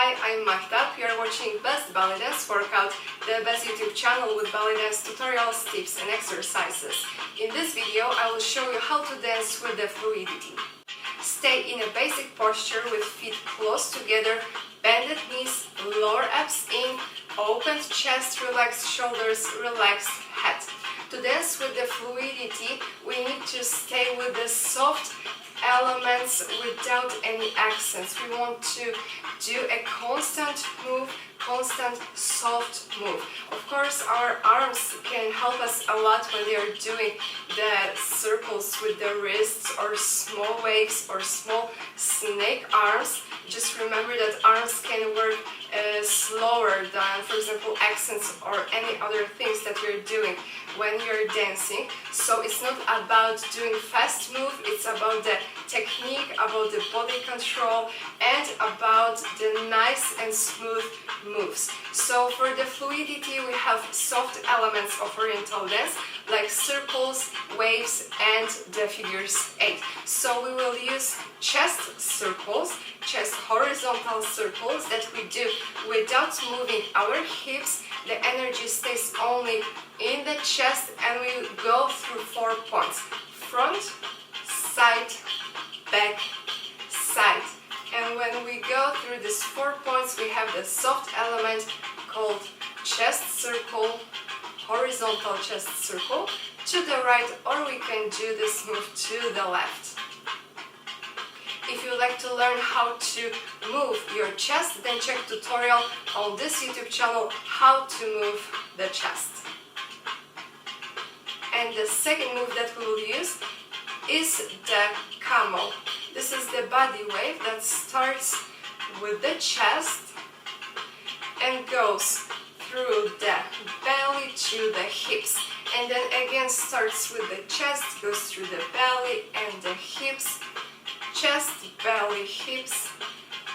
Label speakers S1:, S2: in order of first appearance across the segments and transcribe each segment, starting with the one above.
S1: Hi, I'm Mahtab. You are watching Best Belly Dance Workout, the best YouTube channel with belly dance tutorials, tips and exercises. In this video, I will show you how to dance with the fluidity. Stay in a basic posture with feet close together, bended knees, lower abs in, open chest, relaxed shoulders, relaxed head. To dance with the fluidity, we need to stay with the soft elements without any accents. We want to do a constant move, constant soft move. Of course, our arms can help us a lot when they are doing the circles with the wrists or small waves or small snake arms. Just remember that arms can work slower than, for example, accents or any other things that you're doing when you're dancing. So it's not about doing fast move, it's about the technique, about the body control and about the nice and smooth moves. So for the fluidity we have soft elements of Oriental dance like circles, waves and the figures 8. So we will use chest circles, chest horizontal circles that we do without moving our hips. The energy stays only in the chest and we go through 4 points: front, side, back, side. And when we go through these 4 points, we have the soft element called chest circle, horizontal chest circle to the right, or we can do this move to the left. If you would like to learn how to move your chest, then check tutorial on this YouTube channel, how to move the chest. And the second move that we will use is the camel. This is the body wave that starts with the chest and goes through the belly to the hips, and then again starts with the chest, goes through the belly and the hips, chest, belly, hips,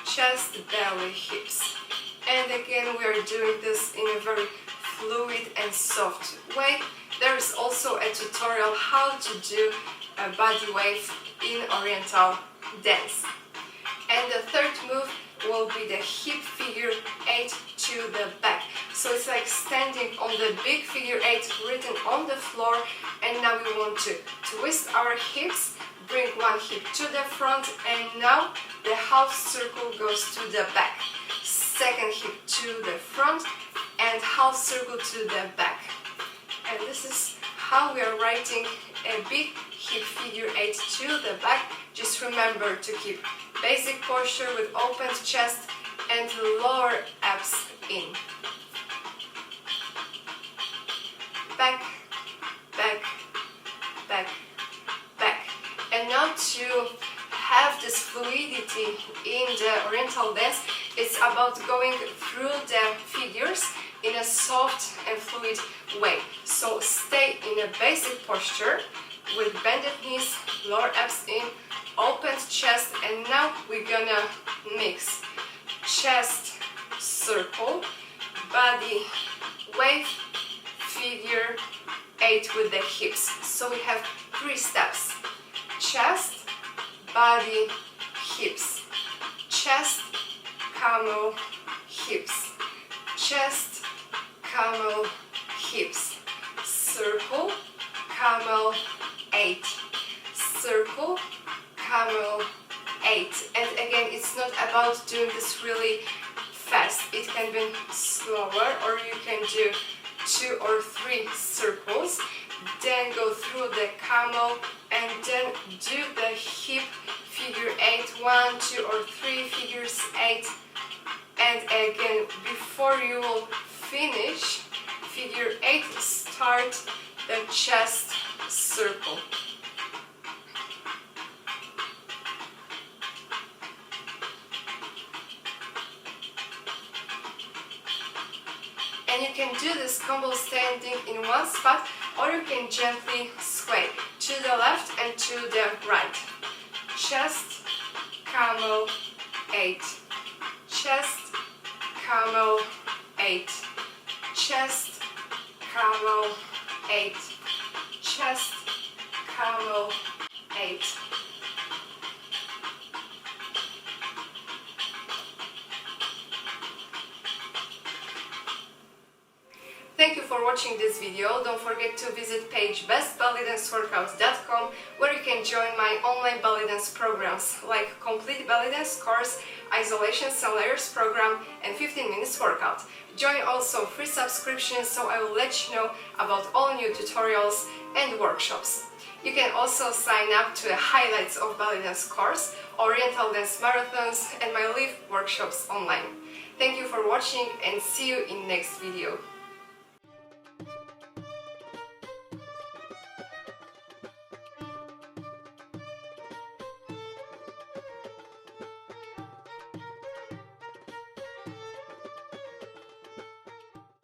S1: chest, belly, hips. And again we are doing this in a very fluid and soft way. There is also a tutorial how to do a body wave in Oriental dance. And the third move will be the hip figure 8 to the back. So it's like standing on the big figure 8 written on the floor, and now we want to twist our hips, bring one hip to the front, and now the half circle goes to the back. Second hip to the front and half circle to the back. And this is how we are writing a big hip figure 8 to the back. Just remember to keep basic posture with open chest and lower abs in. Back, back, back, back. And now to have this fluidity in the Oriental dance, it's about going through the figures in a soft and fluid way. So stay in a basic posture with bended knees, lower abs in, open chest, and now we're gonna mix chest circle, body wave, figure 8 with the hips. So we have 3 steps: chest, body, hips, chest, camel, hips, chest, camel, hips, circle, camel, 8, circle, camel, 8. And again, it's not about doing this really fast. It can be slower, or you can do 2 or 3 circles, then go through the camel and then do the hip figure 8, 1, 2 or 3 figures 8. And again, before you will finish figure 8, start the chest circle. And you can do this combo standing in one spot, or you can gently sway to the left and to the right. Chest, camel, 8. Chest, camel, 8. Chest, camel, 8. Chest, camel, 8. for watching this video. Don't forget to visit page bestbellydanceworkout.com, where you can join my online belly dance programs like complete belly dance course, isolations and layers program, and 15 minutes workout. Join also free subscriptions, so I will let you know about all new tutorials and workshops. You can also sign up to the highlights of belly dance course, Oriental dance marathons, and my live workshops online. Thank you for watching and see you in next video.